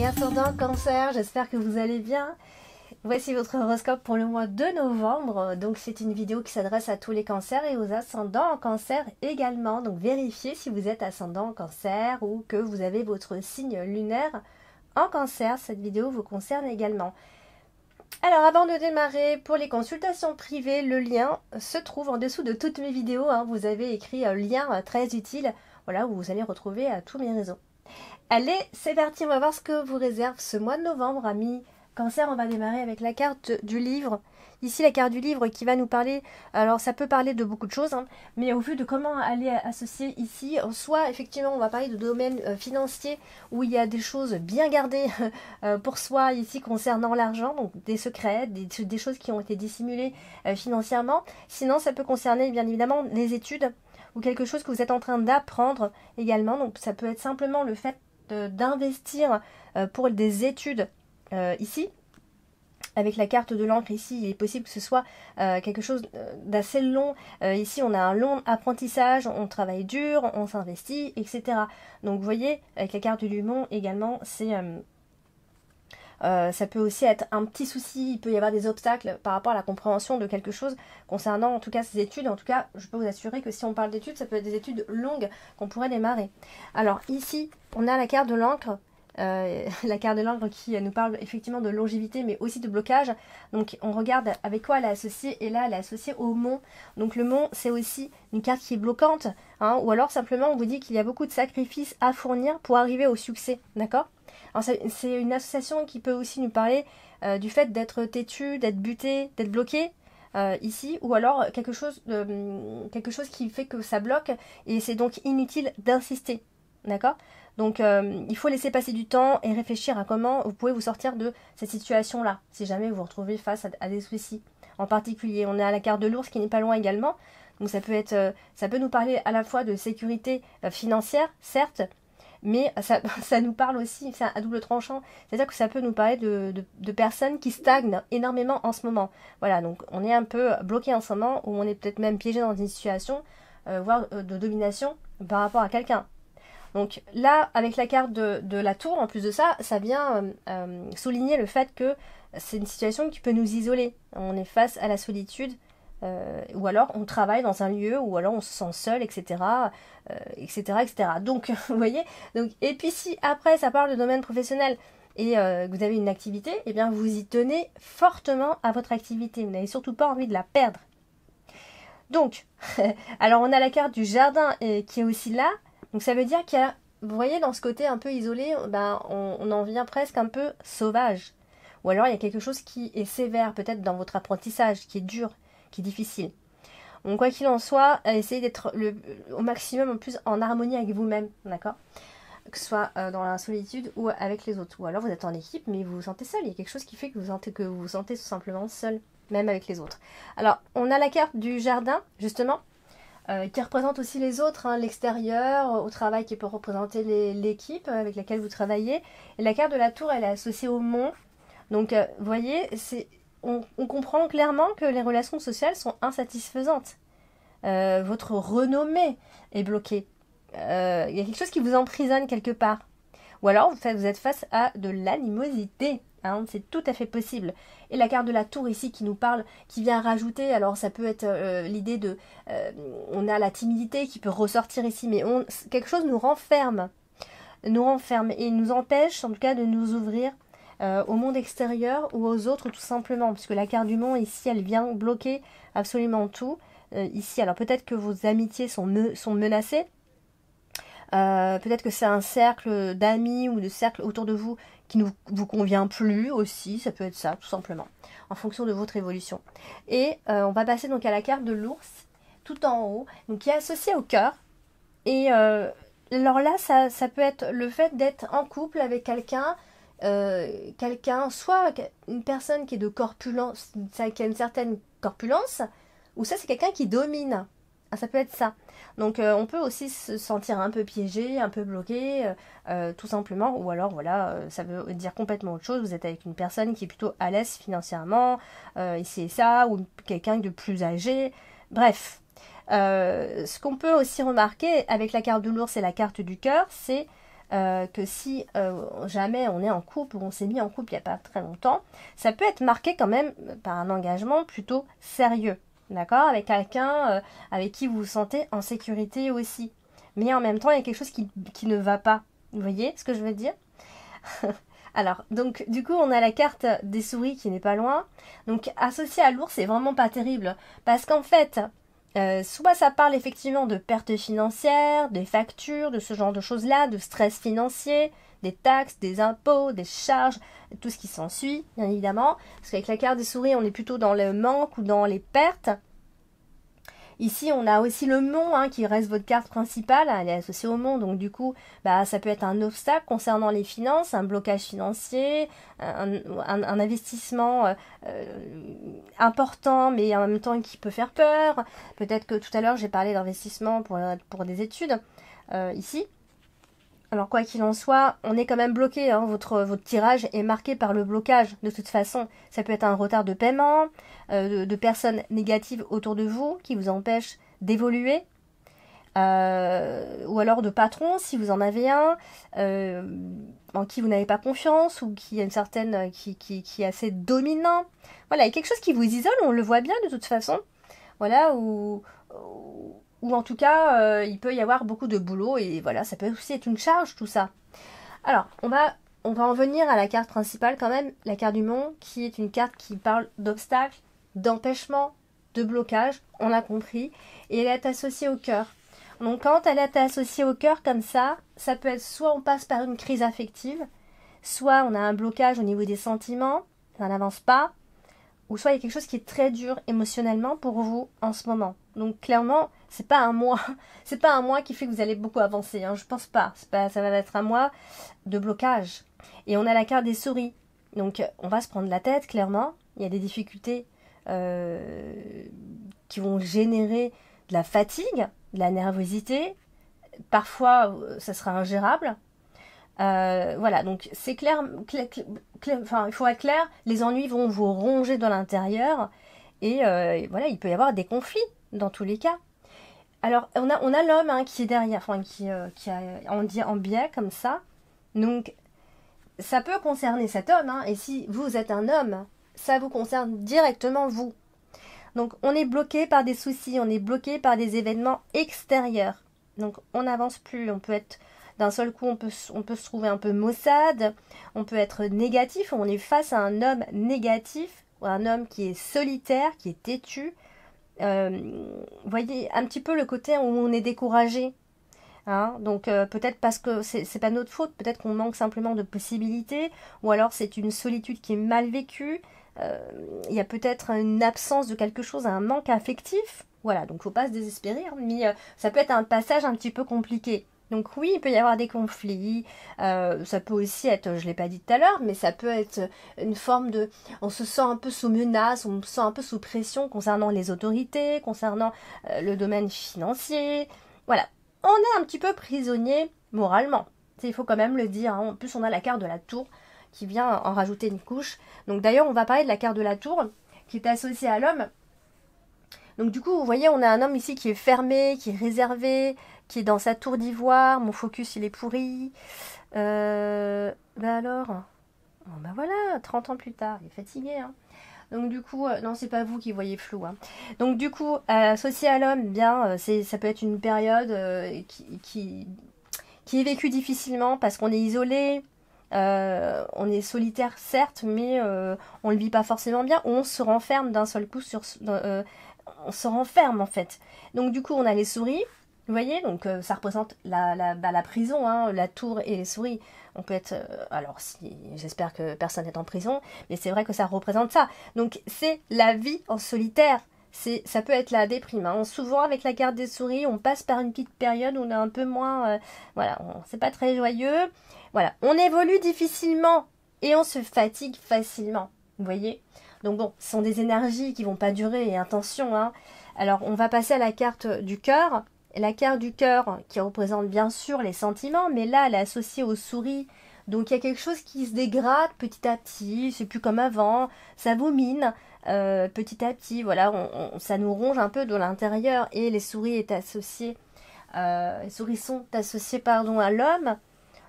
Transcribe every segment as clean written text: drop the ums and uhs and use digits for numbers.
ascendant Cancer, j'espère que vous allez bien. Voici votre horoscope pour le mois de novembre. Donc c'est une vidéo qui s'adresse à tous les cancers et aux ascendants en cancer également. Donc vérifiez si vous êtes ascendant en cancer ou que vous avez votre signe lunaire en cancer. Cette vidéo vous concerne également. Alors avant de démarrer, pour les consultations privées, le lien se trouve en dessous de toutes mes vidéos. Vous avez écrit un lien très utile, voilà, où vous allez retrouver tous mes réseaux. Allez, c'est parti, on va voir ce que vous réserve ce mois de novembre, amis Cancer. On va démarrer avec la carte du livre. Ici, la carte du livre qui va nous parler, alors ça peut parler de beaucoup de choses, mais au vu de comment aller associer ici, soit effectivement on va parler de domaine financier où il y a des choses bien gardées pour soi ici concernant l'argent, donc des secrets, des choses qui ont été dissimulées financièrement. Sinon ça peut concerner bien évidemment les études ou quelque chose que vous êtes en train d'apprendre également, donc ça peut être simplement le fait d'investir pour des études ici. Avec la carte de l'encre ici, il est possible que ce soit quelque chose d'assez long. Ici, on a un long apprentissage, on travaille dur, on s'investit, etc. Donc, vous voyez, avec la carte du Lumon également, c'est ça peut aussi être un petit souci. Il peut y avoir des obstacles par rapport à la compréhension de quelque chose concernant, en tout cas, ces études. En tout cas, je peux vous assurer que si on parle d'études, ça peut être des études longues qu'on pourrait démarrer. Alors, ici, on a la carte de l'encre. La carte de l'encre qui nous parle effectivement de longévité mais aussi de blocage. Donc on regarde avec quoi elle est associée, et là elle est associée au mont. Donc le mont, c'est aussi une carte qui est bloquante, ou alors simplement on vous dit qu'il y a beaucoup de sacrifices à fournir pour arriver au succès, d'accord? Alors c'est une association qui peut aussi nous parler du fait d'être têtu, d'être buté, d'être bloqué ici, ou alors quelque chose qui fait que ça bloque et c'est donc inutile d'insister, d'accord? Donc il faut laisser passer du temps et réfléchir à comment vous pouvez vous sortir de cette situation-là, si jamais vous vous retrouvez face à des soucis. En particulier, on est à la carte de l'ours qui n'est pas loin également. Donc ça peut nous parler à la fois de sécurité financière, certes, mais ça nous parle aussi, c'est à double tranchant, c'est-à-dire que ça peut nous parler de personnes qui stagnent énormément en ce moment. Voilà, donc on est un peu bloqué en ce moment, où on est peut-être même piégé dans une situation, voire de domination par rapport à quelqu'un. Donc là, avec la carte de la tour, en plus de ça, ça vient souligner le fait que c'est une situation qui peut nous isoler. On est face à la solitude, ou alors on travaille dans un lieu, ou alors on se sent seul, etc. etc., etc. Donc, vous voyez, donc, et puis si après ça parle de domaine professionnel et que vous avez une activité, eh bien vous y tenez fortement à votre activité. Vous n'avez surtout pas envie de la perdre. Donc, alors on a la carte du jardin qui est aussi là. Donc ça veut dire qu'il y a, vous voyez, dans ce côté un peu isolé, on en vient presque un peu sauvage. Ou alors il y a quelque chose qui est sévère, peut-être dans votre apprentissage, qui est dur, qui est difficile. Donc quoi qu'il en soit, essayez d'être au maximum en plus en harmonie avec vous-même, d'accord? Que ce soit dans la solitude ou avec les autres. Ou alors vous êtes en équipe, mais vous vous sentez seul. Il y a quelque chose qui fait que vous vous sentez tout simplement seul, même avec les autres. Alors, on a la carte du jardin, justement, qui représente aussi les autres, l'extérieur, au travail, qui peut représenter l'équipe avec laquelle vous travaillez. Et la carte de la tour, elle est associée au mont. Donc, vous voyez, on comprend clairement que les relations sociales sont insatisfaisantes. Votre renommée est bloquée. Il y a quelque chose qui vous emprisonne quelque part. Ou alors, vous êtes face à de l'animosité. C'est tout à fait possible. Et la carte de la tour ici qui nous parle, qui vient rajouter, alors ça peut être l'idée de, on a la timidité qui peut ressortir ici, mais quelque chose nous renferme et nous empêche en tout cas de nous ouvrir au monde extérieur ou aux autres tout simplement, puisque la carte du monde ici elle vient bloquer absolument tout ici. Alors peut-être que vos amitiés sont menacées. Peut-être que c'est un cercle d'amis ou de cercle autour de vous qui ne vous convient plus aussi, ça peut être ça tout simplement, en fonction de votre évolution. Et on va passer donc à la carte de l'ours, tout en haut, donc qui est associée au cœur. Et alors là, ça peut être le fait d'être en couple avec quelqu'un, soit une personne qui est de corpulence, qui a une certaine corpulence, ou ça c'est quelqu'un qui domine. Ça peut être ça. Donc on peut aussi se sentir un peu piégé, un peu bloqué, tout simplement. Ou alors voilà, ça veut dire complètement autre chose. Vous êtes avec une personne qui est plutôt à l'aise financièrement, ici et ça, ou quelqu'un de plus âgé. Bref, ce qu'on peut aussi remarquer avec la carte de l'ours et la carte du cœur, c'est que si jamais on est en couple ou on s'est mis en couple il n'y a pas très longtemps, ça peut être marqué quand même par un engagement plutôt sérieux, d'accord, avec quelqu'un avec qui vous vous sentez en sécurité aussi. Mais en même temps, il y a quelque chose qui ne va pas. Vous voyez ce que je veux dire? Alors, donc, du coup, on a la carte des souris qui n'est pas loin. Donc, associé à l'ours, c'est vraiment pas terrible. Parce qu'en fait, soit ça parle effectivement de pertes financières, des factures, de ce genre de choses-là, de stress financier, des taxes, des impôts, des charges, tout ce qui s'ensuit, bien évidemment. Parce qu'avec la carte des souris, on est plutôt dans le manque ou dans les pertes. Ici, on a aussi le mont qui reste votre carte principale, elle est associée au mont, donc du coup, ça peut être un obstacle concernant les finances, un blocage financier, un investissement important, mais en même temps qui peut faire peur. Peut-être que tout à l'heure, j'ai parlé d'investissement pour des études, ici. Alors quoi qu'il en soit, on est quand même bloqué, votre tirage est marqué par le blocage de toute façon. Ça peut être un retard de paiement, de personnes négatives autour de vous qui vous empêchent d'évoluer, ou alors de patrons si vous en avez un, en qui vous n'avez pas confiance ou qui a une certaine qui est assez dominant. Voilà, il y a quelque chose qui vous isole, on le voit bien de toute façon. Voilà, ou en tout cas, il peut y avoir beaucoup de boulot et voilà, ça peut aussi être une charge tout ça. Alors, on va en venir à la carte principale quand même, la carte du monde, qui est une carte qui parle d'obstacles, d'empêchement, de blocage, on l'a compris, et elle est associée au cœur. Donc quand elle est associée au cœur comme ça peut être soit on passe par une crise affective, soit on a un blocage au niveau des sentiments, ça n'avance pas, ou soit il y a quelque chose qui est très dur émotionnellement pour vous en ce moment. Donc clairement, c'est pas un mois qui fait que vous allez beaucoup avancer, je pense pas. Ça va être un mois de blocage. Et on a la carte des souris. Donc on va se prendre la tête, clairement. Il y a des difficultés qui vont générer de la fatigue, de la nervosité. Parfois, ça sera ingérable. Voilà, donc c'est clair, enfin, il faut être clair, les ennuis vont vous ronger de l'intérieur et voilà, il peut y avoir des conflits dans tous les cas. Alors, on a l'homme qui est derrière, enfin, on dit en biais comme ça, donc ça peut concerner cet homme, et si vous êtes un homme, ça vous concerne directement vous. Donc, on est bloqué par des soucis, on est bloqué par des événements extérieurs. Donc, on n'avance plus, on peut être... D'un seul coup, on peut se trouver un peu maussade, on peut être négatif, on est face à un homme négatif, ou un homme qui est solitaire, qui est têtu. Vous voyez un petit peu le côté où on est découragé. Donc peut-être parce que c'est pas notre faute, peut-être qu'on manque simplement de possibilités, ou alors c'est une solitude qui est mal vécue, il y a peut-être une absence de quelque chose, un manque affectif. Voilà, donc faut pas se désespérer, mais ça peut être un passage un petit peu compliqué. Donc oui, il peut y avoir des conflits, ça peut aussi être, je ne l'ai pas dit tout à l'heure, mais ça peut être une forme de... On se sent un peu sous menace, on se sent un peu sous pression concernant les autorités, concernant le domaine financier. Voilà, on est un petit peu prisonnier moralement. Il faut quand même le dire, En plus, on a la carte de la tour qui vient en rajouter une couche. Donc d'ailleurs, on va parler de la carte de la tour qui est associée à l'homme. Donc du coup, vous voyez, on a un homme ici qui est fermé, qui est réservé, qui est dans sa tour d'ivoire. Mon focus, il est pourri. Alors, voilà, 30 ans plus tard, il est fatigué. Donc du coup, non, c'est pas vous qui voyez flou. Donc du coup, associé à l'homme, bien, ça peut être une période qui est vécue difficilement parce qu'on est isolé, on est solitaire certes, mais on le vit pas forcément bien, ou on se renferme d'un seul coup on se renferme en fait. Donc du coup, on a les souris. Vous voyez, donc ça représente la prison, la tour et les souris. On peut être... alors, j'espère que personne n'est en prison, mais c'est vrai que ça représente ça. Donc, c'est la vie en solitaire. Ça peut être la déprime. Souvent, avec la carte des souris, on passe par une petite période où on est un peu moins... voilà, c'est pas très joyeux. Voilà, on évolue difficilement et on se fatigue facilement. Vous voyez? Donc bon, ce sont des énergies qui vont pas durer, et attention. Alors, on va passer à la carte du cœur. La carte du cœur qui représente bien sûr les sentiments, mais là elle est associée aux souris. Donc il y a quelque chose qui se dégrade petit à petit, c'est plus comme avant, ça vous mine petit à petit, voilà, ça nous ronge un peu de l'intérieur. Et les souris sont associées à l'homme.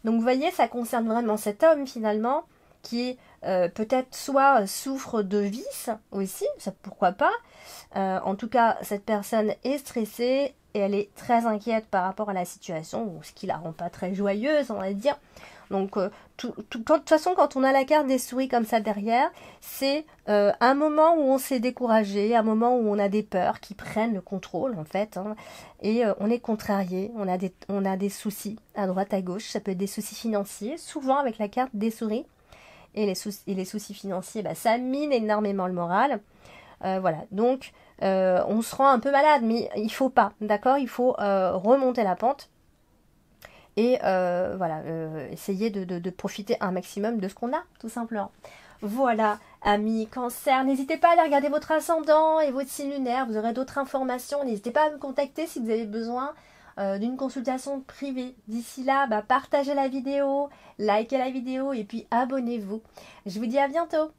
Donc vous voyez, ça concerne vraiment cet homme finalement, qui est peut-être soit souffre de vices aussi, ça pourquoi pas. En tout cas, cette personne est stressée et elle est très inquiète par rapport à la situation, ce qui la rend pas très joyeuse, on va dire. Donc, de toute façon, quand on a la carte des souris comme ça derrière, c'est un moment où on s'est découragé, un moment où on a des peurs qui prennent le contrôle, en fait, hein, et on est contrarié, on a des soucis à droite, à gauche, ça peut être des soucis financiers, souvent avec la carte des souris, et les soucis financiers, bah, ça mine énormément le moral. Voilà, donc on se rend un peu malade, mais il faut pas, d'accord? Il faut remonter la pente. Et voilà, essayer de profiter un maximum de ce qu'on a, tout simplement. Voilà, amis Cancer, n'hésitez pas à aller regarder votre ascendant et votre signe lunaire, vous aurez d'autres informations, n'hésitez pas à me contacter si vous avez besoin d'une consultation privée. D'ici là, bah, partagez la vidéo, likez la vidéo et puis abonnez-vous. Je vous dis à bientôt.